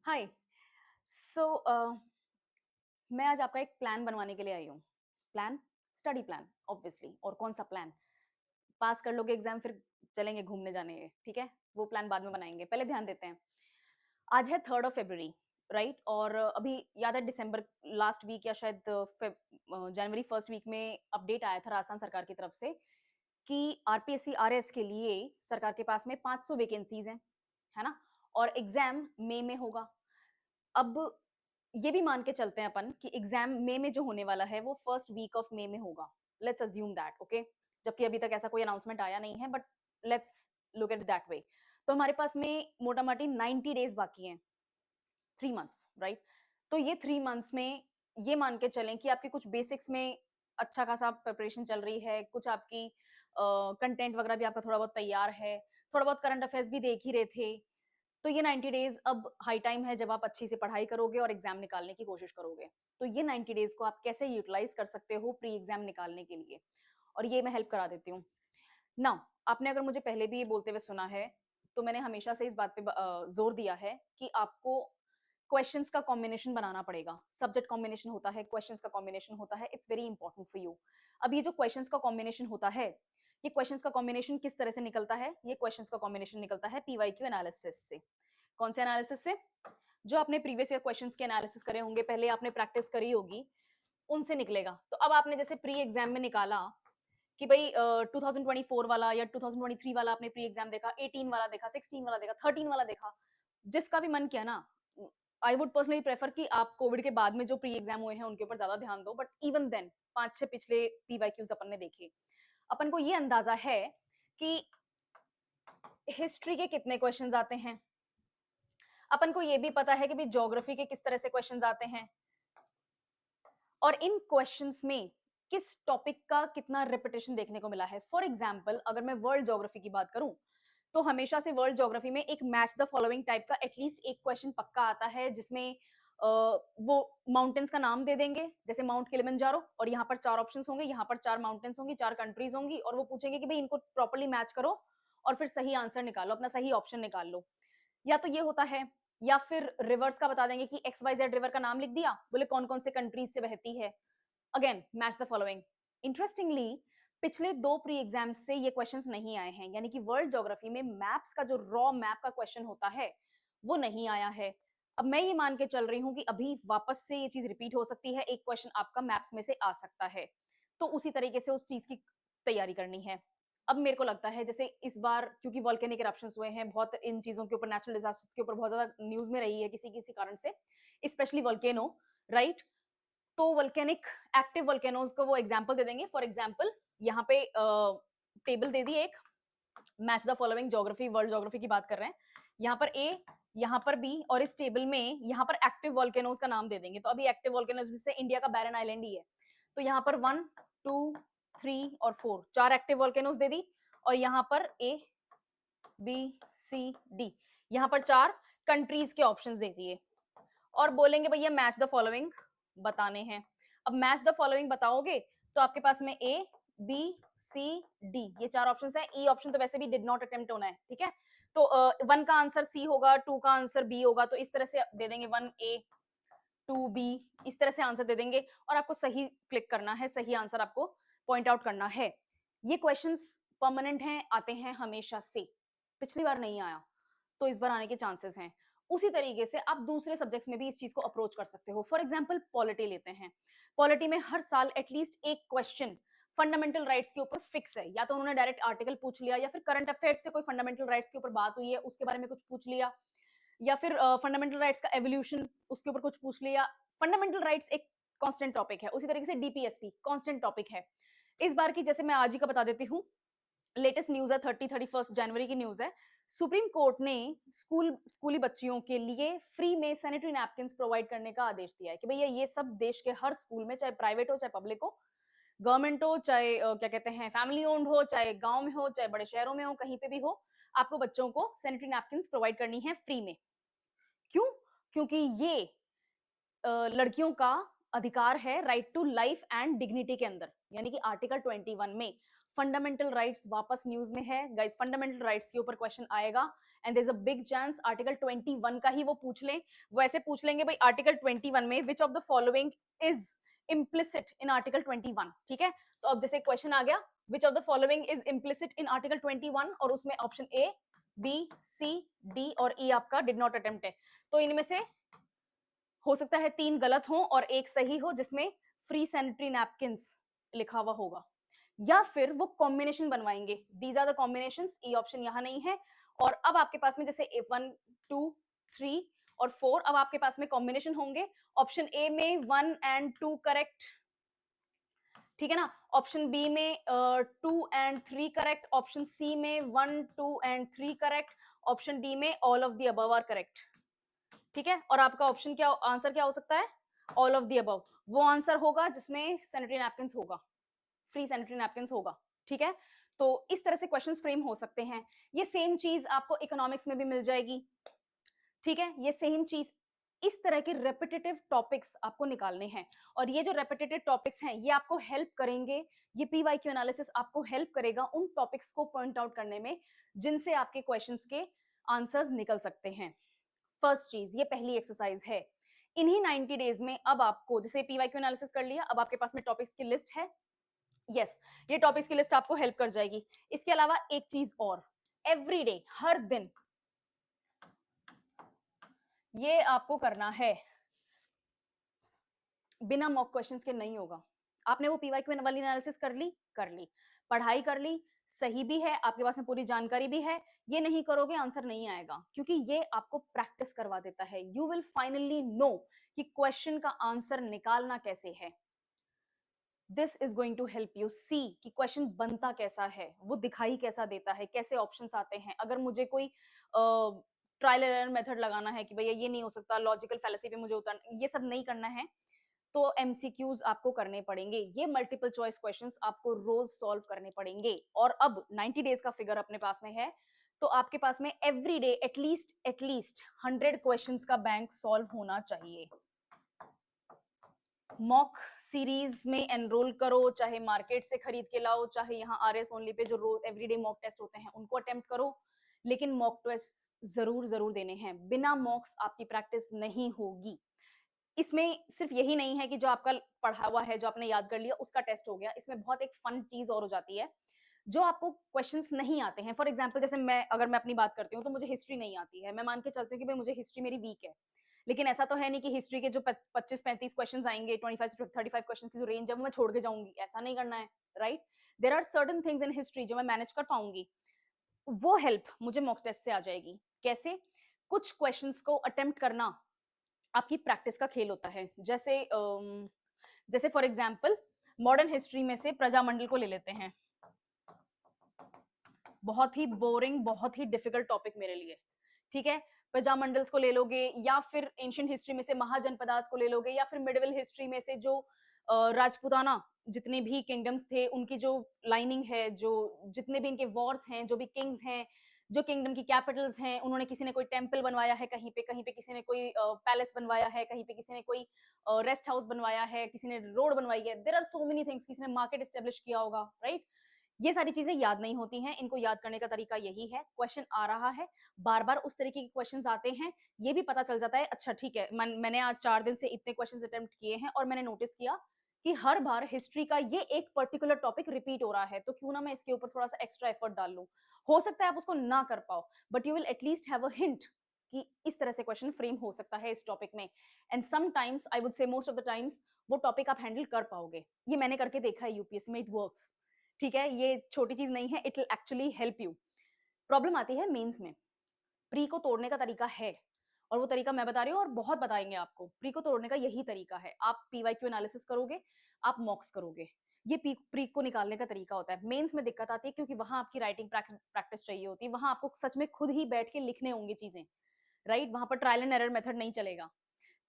हाय। सो मैं आज आपका एक प्लान बनवाने के लिए आई हूँ। Plan, study plan obviously. और कौन सा प्लान? पास कर लोगे एग्जाम फिर चलेंगे घूमने जाने, ठीक है? वो प्लान बाद में बनाएंगे, पहले ध्यान देते हैं। आज है 3rd ऑफ फरवरी, राइट? और अभी याद है दिसंबर लास्ट वीक या शायद जनवरी फर्स्ट वीक में अपडेट आया था राजस्थान सरकार की तरफ से कि आरपीएससी आरएस के लिए सरकार के पास में 500 वैकेंसीज हैं, है ना? और एग्जाम मई में होगा। अब ये भी मान के चलते हैं अपन कि एग्जाम मई में जो होने वाला है वो फर्स्ट वीक ऑफ मई में होगा। Let's assume that, okay? जबकि अभी तक ऐसा कोई अनाउंसमेंट आया नहीं है, but let's look at that way. तो हमारे पास में मोटा मोटी 90 डेज बाकी हैं, 3 मंथ्स, राइट? तो ये 3 मंथ्स में ये मान के चलें कि आपके कुछ बेसिक्स में अच्छा खासा प्रिपरेशन चल रही है, कुछ आपकी कंटेंट वगैरह भी आपका थोड़ा बहुत तैयार है, थोड़ा बहुत करंट अफेयर्स भी देख ही रहे थे। तो ये 90 डेज अब हाई टाइम है जब आप अच्छी से पढ़ाई करोगे और एग्जाम निकालने की कोशिश करोगे। तो ये 90 डेज को आप कैसे यूटिलाइज कर सकते हो प्री एग्जाम निकालने के लिए, और ये मैं हेल्प करा देती हूँ। नाउ, आपने अगर मुझे पहले भी ये बोलते हुए सुना है, तो मैंने हमेशा से इस बात पे जोर दिया है कि आपको क्वेश्चंस का कॉम्बिनेशन बनाना पड़ेगा। सब्जेक्ट कॉम्बिनेशन होता है, क्वेश्चंस का कॉम्बिनेशन होता है, it's very important for you. अब ये जो क्वेश्चंस का कॉम्बिनेशन होता है, ये क्वेश्चंस का कॉम्बिनेशन किस तरह से निकलता है? ये क्वेश्चंस का कॉम्बिनेशन निकलता है पीवाईक्यू एनालिसिस से। कौन से एनालिसिस से? जो आपने प्रीवियस ईयर क्वेश्चंस के एनालिसिस करे होंगे, पहले आपने प्रैक्टिस करी होगी, उनसे निकलेगा। तो अब आपने जैसे प्री एग्जाम में निकाला कि भाई 2024 वाला या 2023 वाला आपने प्री एग्जाम देखा, 18 वाला देखा, 16 वाला देखा, 13 वाला देखा, जिसका भी मन किया ना। आई वुड पर्सनली प्रेफर कि आप कोविड के बाद में जो प्री एग्जाम हुए हैं उनके ऊपर ज्यादा ध्यान दो, बट इवन देन 5-6 पिछले पीवाईक्यूज अपन ने देखे, अपन को ये अंदाजा है कि हिस्ट्री के कितने क्वेश्चंस आते हैं। अपन को ये भी पता है कि भी ज्योग्राफी के किस तरह से क्वेश्चंस आते हैं, और इन क्वेश्चंस में किस टॉपिक का कितना रिपीटेशन देखने को मिला है। फॉर एग्जाम्पल, अगर मैं वर्ल्ड ज्योग्राफी की बात करूं, तो हमेशा से वर्ल्ड ज्योग्राफी में एक मैच द फॉलोइंग टाइप का एटलीस्ट एक क्वेश्चन पक्का आता है, जिसमें वो माउंटेन्स का नाम दे देंगे, जैसे माउंट किलिमंजारो, और यहाँ पर 4 ऑप्शंस होंगे, यहाँ पर 4 माउंटेन्स होंगी, 4 कंट्रीज होंगी, और वो पूछेंगे कि भाई इनको प्रॉपर्ली मैच करो और फिर सही आंसर निकालो, अपना सही ऑप्शन निकाल लो। या तो ये होता है, या फिर रिवर्स का बता देंगे कि एक्स वाई जेड रिवर का नाम लिख दिया, बोले कौन कौन से कंट्रीज से बहती है। Again match the following. Interestingly, पिछले 2 प्री एग्जाम्स से ये क्वेश्चंस नहीं आए हैं, यानी कि वर्ल्ड ज्योग्राफी में मैप्स का जो रॉ मैप का क्वेश्चन होता है वो नहीं आया है। अब मैं ये मान के चल रही हूँ कि अभी वापस से ये चीज रिपीट हो सकती है, एक क्वेश्चन आपका मैप्स में से आ सकता है, तो उसी तरीके से उस चीज की तैयारी करनी है। अब मेरे को लगता है जैसे इस बार क्योंकि वॉल्केनिक इरप्शंस हुए हैं बहुत, इन चीजों के ऊपर, नेचुरल डिजास्टर्स के ऊपर बहुत ज्यादा न्यूज में रही है किसी किसी कारण से, स्पेशली वॉल्केनो, राइट? तो वोल्केनिक एक्टिव वोल्केनोज को वो एग्जांपल दे देंगे। फॉर एग्जांपल, यहाँ पे टेबल दे दी एक, match the following geography, world geography की बात कर रहे हैं। यहाँ पर ए, यहाँ पर बी, और इस टेबल में यहाँ पर एक्टिव वोल्केनोज का नाम दे देंगे। तो अभी एक्टिव वोल्केनोज में से इंडिया का बैरन आइलैंड ही है, तो यहाँ पर 1, 2, 3 और 4, 4 एक्टिव वोल्केनोज दे दी, और यहाँ पर ए, बी, सी, डी, यहाँ पर 4 कंट्रीज के ऑप्शंस दे दिए, और बोलेंगे भैया मैच द फॉलोइंग बताने हैं। अब मैच द फॉलोइंग बताओगे तो आपके पास में ए, बी, सी, डी, ये 4 ऑप्शंस हैं। ई ऑप्शन तो वैसे भी डिड नॉट अटेम्प्ट होना है, ठीक है? तो 1 का आंसर सी होगा, 2 का आंसर बी होगा, तो इस तरह से दे देंगे 1 ए, 2 बी, इस तरह से आंसर दे देंगे, और आपको सही क्लिक करना है, सही आंसर आपको पॉइंट आउट करना है। ये क्वेश्चंस परमानेंट हैं, आते हैं हमेशा से, पिछली बार नहीं आया तो इस बार आने के चांसेस हैं। उसी तरीके से आप दूसरे सब्जेक्ट्स में भी इस चीज को अप्रोच कर सकते हो। फॉर एग्जाम्पल पॉलिटी लेते हैं, पॉलिटी में हर साल एटलीस्ट एक क्वेश्चन फंडामेंटल राइट्स के ऊपर फिक्स है, या तो उन्होंने डायरेक्ट आर्टिकल पूछ लिया, या फिर करंट अफेयर्स से कोई फंडामेंटल राइट्स के ऊपर बात हुई है उसके बारे में कुछ पूछ लिया, या फिर फंडामेंटल राइट्स का एवोल्यूशन उसके ऊपर कुछ पूछ लिया। फंडामेंटल राइट्स एक कांस्टेंट टॉपिक है, उसी तरीके से डीपीएसपी कांस्टेंट टॉपिक है। इस बार की जैसे मैं आज ही का बता देती हूँ, लेटेस्ट न्यूज है, 31 जनवरी की न्यूज है। सुप्रीम कोर्ट ने स्कूली बच्चियों के लिए फ्री में सैनिटरी नैपकिन प्रोवाइड करने का आदेश दिया है कि भैया ये सब देश के हर स्कूल में, चाहे प्राइवेट हो चाहे पब्लिक हो, गवर्नमेंट हो चाहे क्या कहते हैं फैमिली ओन्ड हो, चाहे गांव में हो चाहे बड़े शहरों में हो, कहीं पे भी हो, आपको बच्चों को सैनिटरी नैपकिन प्रोवाइड करनी है फ्री में। क्यों? क्योंकि ये लड़कियों का अधिकार है, right to life and dignity के अंदर, यानी कि आर्टिकल 21 में फंडामेंटल राइट्स वापस न्यूज में है गाइस, फंडामेंटल राइट्स के ऊपर क्वेश्चन आएगा and there is a big chance article 21 का ही वो पूछ लें। वो ऐसे पूछ लेंगे भाई आर्टिकल 21 में which of the following is implicit in article 21, ठीक है। तो अब जैसे क्वेश्चन आ गया which of the following is implicit in article 21 और उसमें option A, B, C, D और ई आपका डिड नॉट अटेम्प्ट है। तो इनमें से हो सकता है 3 गलत हो और एक सही हो जिसमें फ्री सैनिटरी नैपकिंस लिखा हुआ होगा, या फिर वो कॉम्बिनेशन बनवाएंगे। These are the combinations, E option यहां नहीं है। और अब आपके पास में जैसे 1, 2, 3 और 4, अब आपके पास में कॉम्बिनेशन होंगे। ऑप्शन ए में 1 एंड 2 करेक्ट, ठीक है ना। ऑप्शन बी में 2 एंड 3 करेक्ट, ऑप्शन सी में 1, 2 एंड 3 करेक्ट, ऑप्शन डी में all of the above are correct, ठीक है। और आपका ऑप्शन क्या, आंसर क्या हो सकता है, ऑल ऑफ द अबव। वो आंसर होगा जिसमें सैनिटरी नैपकिंस होगा, फ्री सैनिटरी नैपकिंस होगा, ठीक है। तो इस तरह से क्वेश्चंस फ्रेम हो सकते हैं। ये सेम चीज आपको इकोनॉमिक्स में भी मिल जाएगी, ठीक है। ये सेम चीज, इस तरह के रेपिटेटिव टॉपिक्स आपको निकालने हैं और ये जो रेपिटेटिव टॉपिक्स हैं ये आपको हेल्प करेंगे। ये पीवाईक्यू एनालिसिस आपको हेल्प करेगा उन टॉपिक्स को पॉइंट आउट करने में जिनसे आपके क्वेश्चंस के आंसर्स निकल सकते हैं। फर्स्ट चीज, ये पहली एक्सरसाइज है। इन्हीं 90 डेज में अब आपको, जैसे पीवाईक्यू एनालिसिस कर लिया, अब आपके पास में टॉपिक्स की लिस्ट है। यस, ये टॉपिक्स की लिस्ट आपको हेल्प कर जाएगी। इसके अलावा एक चीज और, एवरीडे, हर दिन ये आपको करना है, बिना मॉक क्वेश्चंस के नहीं होगा। आपने वो पीवाईक्यू वाली एनालिसिस कर ली, पढ़ाई कर ली, सही भी है, आपके पास में पूरी जानकारी भी है, ये नहीं करोगे आंसर नहीं आएगा, क्योंकि ये आपको प्रैक्टिस करवा देता है। यू विल फाइनली नो कि क्वेश्चन का आंसर निकालना कैसे है। This is going to help you see कि क्वेश्चन बनता कैसा है, वो दिखाई कैसा देता है, कैसे ऑप्शंस आते हैं। अगर मुझे कोई ट्रायल एरर मेथड लगाना है कि भैया ये नहीं हो सकता, लॉजिकल फैलेसी पे मुझे उतर, ये सब नहीं करना है, तो एमसीक्यूज आपको करने पड़ेंगे। ये मल्टीपल चॉइस क्वेश्चंस आपको रोज सॉल्व करने पड़ेंगे। और अब 90 डेज का फिगर अपने पास में है, तो आपके पास में एवरी डे एटलीस्ट 100 क्वेश्चंस का बैंक सॉल्व होना चाहिए। मॉक सीरीज में एनरोल करो, चाहे मार्केट से खरीद के लाओ, चाहे यहाँ आरएस ओनली पे जो रोज एवरीडे मॉक टेस्ट होते हैं उनको अटेम्प्ट करो, लेकिन मॉक टेस्ट जरूर देने हैं। बिना मॉक्स आपकी प्रैक्टिस नहीं होगी। इसमें सिर्फ यही नहीं है कि जो आपका पढ़ा हुआ है, जो आपने याद कर लिया, उसका टेस्ट हो गया। इसमें बहुत एक फन चीज और हो जाती है, जो आपको क्वेश्चंस नहीं आते हैं। फॉर एग्जांपल, जैसे अगर मैं अपनी बात करती हूँ तो मुझे हिस्ट्री नहीं आती है, मैं मान के चलती हूँ कि भाई मुझे हिस्ट्री मेरी वीक है, लेकिन ऐसा तो है नहीं कि हिस्ट्री के जो 25-35 क्वेश्चन आएंगे, 25 से 35 क्वेश्चन की जो रेंज है वो मैं छोड़ के जाऊंगी, ऐसा नहीं करना है, right. There are certain things in history जो मैं मैनेज कर पाऊंगी, वो हेल्प मुझे मॉक टेस्ट से आ जाएगी। कैसे? कुछ क्वेश्चंस को अटेम्प्ट करना आपकी प्रैक्टिस का खेल होता है। जैसे फॉर एग्जाम्पल मॉडर्न हिस्ट्री में से प्रजामंडल को ले लेते हैं, बहुत ही बोरिंग, बहुत ही डिफिकल्ट टॉपिक मेरे लिए, ठीक है। प्रजामंडल्स को ले लोगे, या फिर एंशियंट हिस्ट्री में से महाजनपदास को ले लोगे, या फिर मिडिवल हिस्ट्री में से जो राजपूताना जितने भी किंगडम्स थे उनकी जो लाइनिंग है, जो जितने भी इनके वॉर्स हैं, जो भी किंग्स हैं, जो किंगडम की कैपिटल्स हैं, उन्होंने किसी ने कोई टेम्पल बनवाया है, कहीं पे किसी ने कोई पैलेस बनवाया है, कहीं पे किसी ने कोई रेस्ट हाउस बनवाया है, किसी ने रोड बनवाई है। There are so many things, किसी ने मार्केट एस्टेब्लिश किया होगा, राइट। ये सारी चीजें याद नहीं होती हैं। इनको याद करने का तरीका यही है, क्वेश्चन आ रहा है, बार बार उस तरीके के क्वेश्चंस आते हैं, ये भी पता चल जाता है, अच्छा ठीक है, मैंने आज 4 दिन से इतने क्वेश्चंस अटेम्प्ट किए हैं और मैंने नोटिस किया कि हर बार हिस्ट्री का ये एक पर्टिकुलर टॉपिक रिपीट हो रहा है, तो क्यों ना मैं इसके ऊपर थोड़ा सा एक्स्ट्रा एफर्ट डाल लूं। हो सकता है आप उसको ना कर पाओ, but you will at least have a hint कि इस तरह से क्वेश्चन फ्रेम हो सकता है इस टॉपिक में। And sometimes, I would say most of the times, वो टॉपिक आप हैंडल कर पाओगे। ये मैंने करके देखा है यूपीएससी में, इट वर्क्स, ठीक है। ये छोटी चीज नहीं है, it will actually help you. Problem आती है मेंस में। प्री को तोड़ने का तरीका है, और वो तरीका मैं बता रही हूँ और बहुत बताएंगे आपको। प्री को तोड़ने का यही तरीका है, आप पीवाईक्यू एनालिसिस करोगे, आप मॉक्स करोगे, ये प्री को निकालने का तरीका होता है। मेंस में दिक्कत आती है क्योंकि वहां आपकी राइटिंग प्रैक्टिस चाहिए होती है, वहां आपको सच में खुद ही बैठ के लिखने होंगे चीजें, राइट। वहां पर ट्रायल एंड एरर मेथड नहीं चलेगा।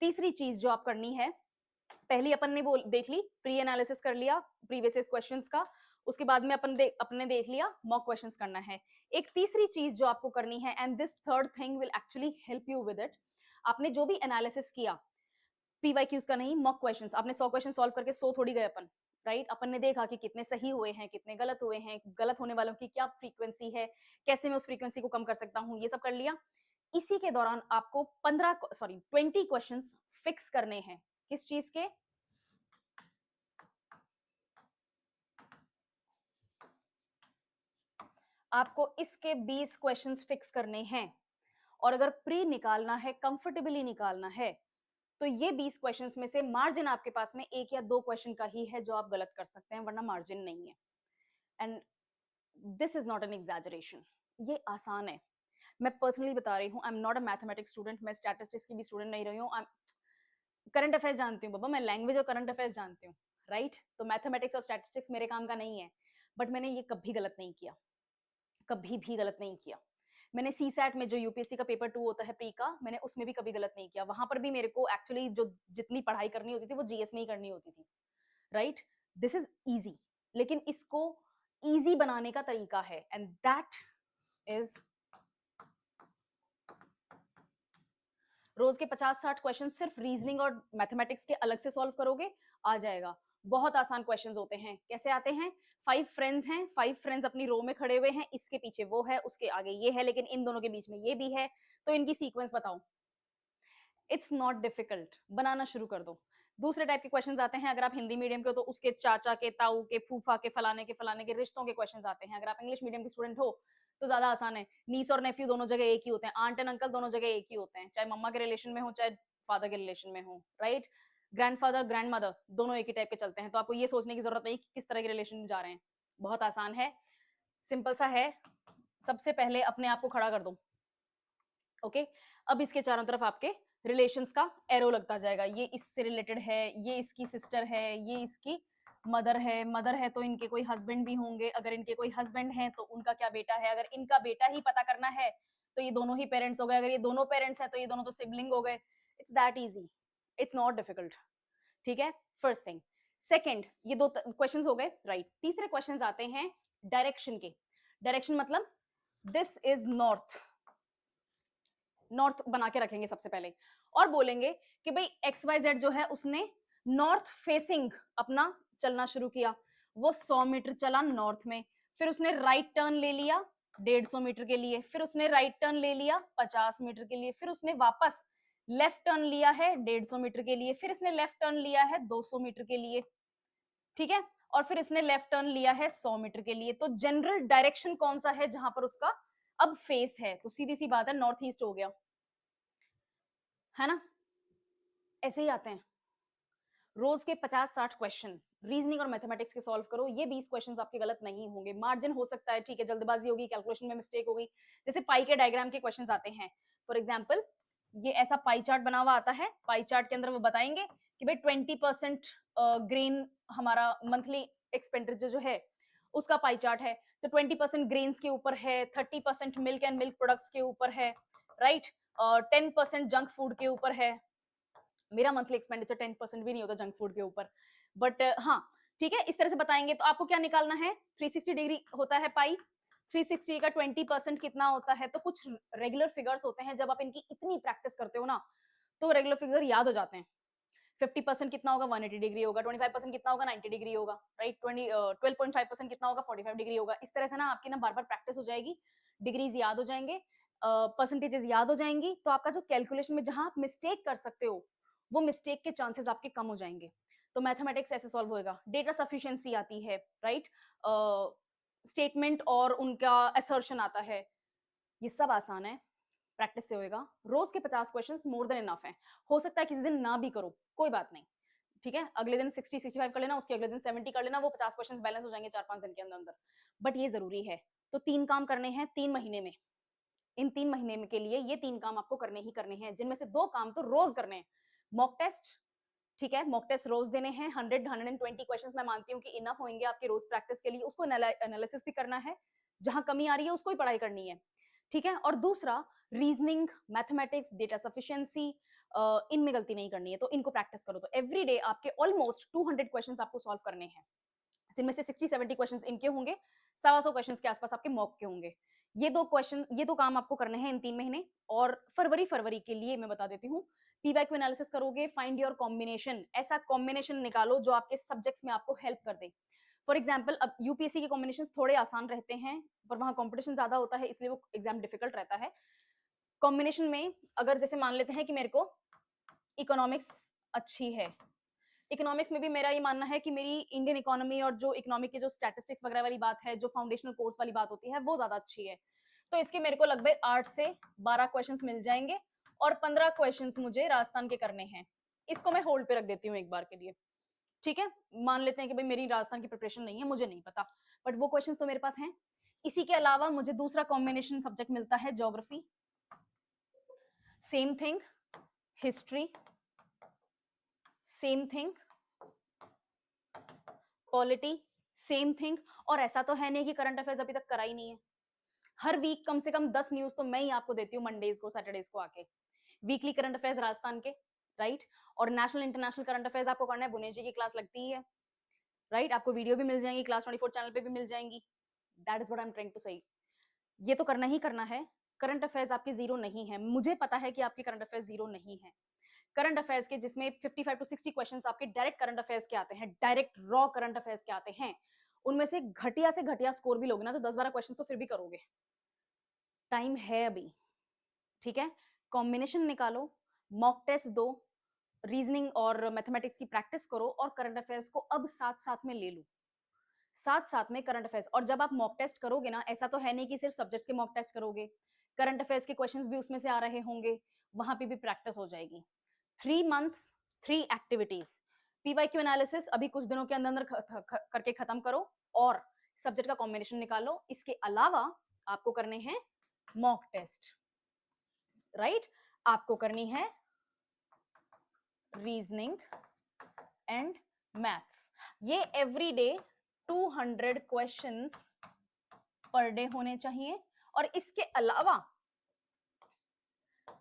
तीसरी चीज जो आप करनी है, पहली अपन ने देख ली, प्री एनालिसिस कर लिया प्रीवियस क्वेश्चंस का, उसके बाद में अपने देख लिया मॉक क्वेश्चंस करना है। एक तीसरी चीज जो आपको करनी है, and this third thing will actually help you with it, आपने जो भी एनालिसिस किया, पीवाईक्यूज का नहीं, मॉक क्वेश्चंस, आपने 100 क्वेश्चन सॉल्व करके 100 थोड़ी गए अपन, राइट? अपन ने देखा कि कितने सही हुए हैं, कितने गलत हुए हैं, गलत होने वालों की क्या फ्रीक्वेंसी है, कैसे मैं उस फ्रीक्वेंसी को कम कर सकता हूँ, ये सब कर लिया। इसी के दौरान आपको 20 क्वेश्चंस फिक्स करने हैं। किस चीज के? आपको इसके 20 क्वेश्चंस फिक्स करने हैं। और अगर प्री निकालना है, कंफर्टेबली निकालना है, तो ये 20 क्वेश्चंस में से मार्जिन आपके पास में 1 या 2 क्वेश्चन का ही है जो आप गलत कर सकते हैं, वरना मार्जिन नहीं है। And this is not an exaggeration, ये आसान है। मैं पर्सनली बता रही हूँ, I am not a mathematics student, मैं स्टैटिस्टिक्स की भी स्टूडेंट नहीं रही हूँ। करंट अफेयर्स जानती हूँ बाबा, मैं लैंग्वेज और करंट अफेयर्स जानती हूँ, राइट? तो मैथमेटिक्स और स्टैटिस्टिक्स मेरे काम का नहीं है। बट मैंने ये कभी गलत नहीं किया, कभी भी गलत नहीं किया। मैंने सी सैट में जो यूपीएससी का पेपर 2 होता है प्री का, मैंने उसमें भी कभी गलत नहीं किया। वहां पर भी मेरे को एक्चुअली जो जितनी पढ़ाई करनी होती थी वो जीएस में ही करनी होती थी, राइट? दिस इज इजी, लेकिन इसको इजी बनाने का तरीका है, एंड दैट इज रोज के 50-60 क्वेश्चन सिर्फ रीजनिंग और मैथमेटिक्स के अलग से सॉल्व करोगे, आ जाएगा। बहुत आसान क्वेश्चंस होते हैं। कैसे आते हैं? 5 फ्रेंड्स हैं, 5 फ्रेंड्स अपनी रो में खड़े हुए हैं, इसके पीछे वो है, उसके आगे ये है, लेकिन इन दोनों के बीच में ये भी है, तो इनकी सीक्वेंस बताओ। इट्स नॉट डिफिकल्ट, बनाना शुरू कर दो। दूसरे टाइप के क्वेश्चंस आते हैं, अगर आप हिंदी मीडियम के हो तो उसके चाचा के, ताऊ के, फूफा के, फलाने के रिश्तों के क्वेश्चंस आते हैं। अगर आप इंग्लिश मीडियम के स्टूडेंट हो तो ज्यादा आसान है। नीस और नेफ्यू दोनों जगह एक ही होते हैं, आंट एंड अंकल दोनों जगह एक ही होते हैं, चाहे मम्मा के रिलेशन में हो चाहे फादर के रिलेशन में हो, राइट? ग्रैंडफादर, ग्रैंड मदर दोनों एक ही टाइप के चलते हैं, तो आपको ये सोचने की जरूरत नहीं कि किस तरह के रिलेशन में जा रहे हैं। बहुत आसान है, सिंपल सा है। सबसे पहले अपने आप को खड़ा कर दो, ओके? अब इसके चारों तरफ आपके रिलेशंस का एरो लगता जाएगा। ये इससे रिलेटेड है, ये इसकी सिस्टर है, ये इसकी मदर है। मदर है तो इनके कोई हस्बैंड भी होंगे, अगर इनके कोई हस्बैंड है तो उनका क्या बेटा है, अगर इनका बेटा ही पता करना है तो ये दोनों ही पेरेंट्स हो गए, अगर ये दोनों पेरेंट्स हैं तो ये दोनों तो सिबलिंग हो गए। It's that easy, it's not difficult, ठीक है? First thing. सेकंड, ये दो क्वेश्चंस हो गए, राइट? तीसरे क्वेश्चंस आते हैं डायरेक्शन के। डायरेक्शन मतलब दिस इज नॉर्थ, नॉर्थ बना के रखेंगे सबसे पहले, और बोलेंगे कि भाई एक्स वाई जेड जो है उसने नॉर्थ फेसिंग अपना चलना शुरू किया। वो 100 मीटर चला नॉर्थ में, फिर उसने राइट टर्न ले लिया 150 मीटर के लिए, फिर उसने राइट टर्न ले लिया 50 मीटर के लिए, फिर उसने वापस लेफ्ट टर्न लिया है 150 मीटर के लिए, फिर इसने लेफ्ट टर्न लिया है 200 मीटर के लिए, ठीक है? और फिर इसने लेफ्ट टर्न लिया है 100 मीटर के लिए। तो जनरल डायरेक्शन कौन सा है जहां पर उसका अब फेस है? तो सीधी सी बात है, नॉर्थ ईस्ट हो गया, है ना? ऐसे ही आते हैं रोज के 50-60 क्वेश्चन, रीजनिंग और मैथमेटिक्स के सॉल्व करो। ये 20 क्वेश्चंस आपके गलत नहीं होंगे। मार्जिन हो सकता है, ठीक है, जल्दबाजी होगी, कैलकुलेशन में मिस्टेक हो गई, जैसे पाई के डायग्राम के क्वेश्चंस आते हैं। फॉर एग्जांपल, ये ऐसा पाई चार्ट बना हुआ आता है, पाई चार्ट के अंदर वो बताएंगे कि भाई 20% ग्रेन हमारा मंथली एक्सपेंडिचर जो है उसका पाई चार्ट है, तो 20% ग्रेन्स के ऊपर है, 30% मिल्क एंड मिल्क प्रोडक्ट्स के ऊपर है, राइट? 10% जंक फूड के ऊपर है। मेरा मंथली एक्सपेंडिचर 10% भी नहीं होता जंक फूड के ऊपर, बट हाँ, ठीक है, इस तरह से बताएंगे। तो आपको क्या निकालना है? 360 डिग्री होता है पाई, 360 का 20% कितना होता है? तो कुछ रेगुलर फिगर्स होते हैं, जब आप इनकी इतनी प्रैक्टिस करते हो ना तो रेगुलर फिगर याद हो जाते हैं। 50% कितना होगा? 180 डिग्री होगा। 25% कितना होगा? 90 डिग्री होगा, राइट? 12.5% कितना होगा? 45 डिग्री होगा। इस तरह से ना आपकी ना बार बार प्रैक्टिस हो जाएगी, डिग्रीज याद हो जाएंगे, परसेंटेजेस याद हो जाएंगी, तो आपका जो कैलकुलेशन में जहां आप मिस्टेक कर सकते हो वो मिस्टेक के चांसेस आपके कम हो जाएंगे। तो मैथमेटिक्स ऐसे सॉल्व होएगा। डेटा सफिशिएंसी आती है, राइट? स्टेटमेंट और उनका असर्शन आता है, ये सब आसान है, प्रैक्टिस से होएगा। रोज के 50 क्वेश्चंस मोर देन इनफ है। हो सकता है किसी दिन ना भी करो, कोई बात नहीं, ठीक है, अगले दिन 60-65 कर लेना, उसके अगले दिन 70 कर लेना, वो 50 क्वेश्चंस बैलेंस हो जाएंगे 4-5 दिन के अंदर अंदर। बट ये जरूरी है। तो 3 काम करने हैं 3 महीने में। इन 3 महीने में के लिए ये 3 काम आपको करने ही करने हैं, जिनमें से 2 काम तो रोज करने हैं। मॉक टेस्ट, ठीक है, मॉक टेस्ट रोज देने हैं। 100-120 क्वेश्चंस मैं मानती हूँ कि इनफ होंगे आपके रोज प्रैक्टिस के लिए। उसको एनालिसिस भी करना है, जहां कमी आ रही है उसको ही पढ़ाई करनी है, ठीक है? और दूसरा, रीजनिंग, मैथमेटिक्स, डेटा सफिशिएंसी, इनमें गलती नहीं करनी है, तो इनको प्रैक्टिस करो। तो एवरी डे आपके ऑलमोस्ट 200 क्वेश्चंस आपको सॉल्व करने हैं, जिनमें से 60-70 क्वेश्चंस इनके होंगे, 125 क्वेश्चंस के आसपास आपके मॉक के होंगे। ये 2 काम आपको करने हैं इन 3 महीने। और फरवरी के लिए मैं बता देती हूँ, पीवाईक्यू एनालिसिस करोगे, फाइंड योर कॉम्बिनेशन, ऐसा कॉम्बिनेशन निकालो जो आपके सब्जेक्ट्स में आपको हेल्प कर दे। फॉर एग्जाम्पल, अब यूपीएससी के कॉम्बिनेशन थोड़े आसान रहते हैं, पर वहां कॉम्पिटिशन ज्यादा होता है, इसलिए वो एग्जाम डिफिकल्ट रहता है। कॉम्बिनेशन में अगर जैसे मान लेते हैं कि मेरे को इकोनॉमिक्स अच्छी है, इकोनॉमिक्स में भी मेरा ये मानना है कि मेरी इंडियन इकोनॉमी और जो इकोनॉमिक की जो स्टैटिस्टिक्स वगैरह वाली बात है, जो फाउंडेशनल कोर्स वाली बात होती है, वो ज्यादा अच्छी है। तो इसके मेरे को लगभग 8 से 12 क्वेश्चंस मिल जाएंगे और 15 क्वेश्चंस मुझे राजस्थान के करने हैं। इसको मैं होल्ड पे रख देती हूँ एक बार के लिए, ठीक है। मान लेते हैं कि भाई मेरी राजस्थान की प्रिपरेशन नहीं है, मुझे नहीं पता, बट वो क्वेश्चंस तो मेरे पास हैं। इसी के अलावा मुझे दूसरा कॉम्बिनेशन सब्जेक्ट मिलता है geography, same thing, history, same thing, polity, same thing. और ऐसा तो है नहीं कि करंट अफेयर्स अभी तक करा ही नहीं है। हर वीक कम से कम 10 न्यूज तो मैं ही आपको देती हूँ, मंडेज को, सैटरडेज को आके। वीकली करंट अफेयर्स राजस्थान के, राइट। और नेशनल इंटरनेशनल करंट अफेयर्स आपको करना है, बुनेश जी की क्लास लगती ही है, राइट। आपको वीडियो भी मिल जाएंगी, क्लास 24 चैनल पे भी मिल जाएंगी। That is what I am trying to say. ये तो करना ही करना है। करंट अफेयर्स आपके जीरो नहीं है, मुझे पता है कि आपके करंट अफेयर्स जीरो नहीं है। करंट अफेयर्स के जिसमें 55 टू 60 क्वेश्चंस आपके डायरेक्ट करंट अफेयर्स के आते हैं, डायरेक्ट रॉ करंट अफेयर्स के आते हैं, उनमें से घटिया स्कोर भी लोगे ना तो 10-12 क्वेश्चंस तो फिर भी करोगे। टाइम है अभी, ठीक है। कॉम्बिनेशन निकालो, मॉक टेस्ट दो, रीजनिंग और मैथमेटिक्स की प्रैक्टिस करो, और करंट अफेयर्स को अब साथ साथ में ले लो, साथ साथ में करंट अफेयर्स। और जब आप मॉक टेस्ट करोगे ना, ऐसा तो है नहीं कि सिर्फ सब्जेक्ट्स के मॉक टेस्ट करोगे, करंट अफेयर्स के क्वेश्चंस भी उसमें से आ रहे होंगे, वहां पे भी प्रैक्टिस हो जाएगी। 3 months, 3 एक्टिविटीज। पीवाईक्यू एनालिसिस अभी कुछ दिनों के अंदर अंदर करके खत्म करो और सब्जेक्ट का कॉम्बिनेशन निकालो। इसके अलावा आपको करने हैं मॉक टेस्ट, राइट। आपको करनी है रीजनिंग एंड मैथ्स। ये एवरीडे 200 क्वेश्चंस पर डे होने चाहिए। और इसके अलावा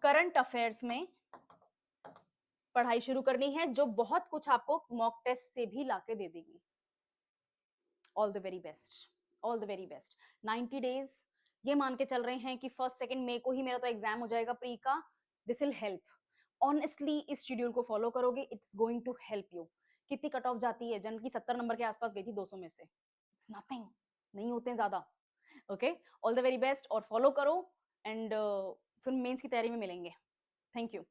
करंट अफेयर्स में पढ़ाई शुरू करनी है, जो बहुत कुछ आपको मॉक टेस्ट से भी लाके दे देगी। All the very best, all the very best. 90 days, ये मान के चल रहे हैं कि 1 2 मई को ही मेरा तो एग्जाम हो जाएगा प्री का। This will help honestly. इस शेड्यूल को फॉलो करोगे, it's going to help you. कितनी कट ऑफ जाती है? जनरल की 70 नंबर के आसपास गई थी 200 में से। इट्स नथिंग, नहीं होते हैं ज्यादा। Okay, all the very best और फॉलो करो। एंड फिर मेंस की तैयारी में मिलेंगे। Thank you.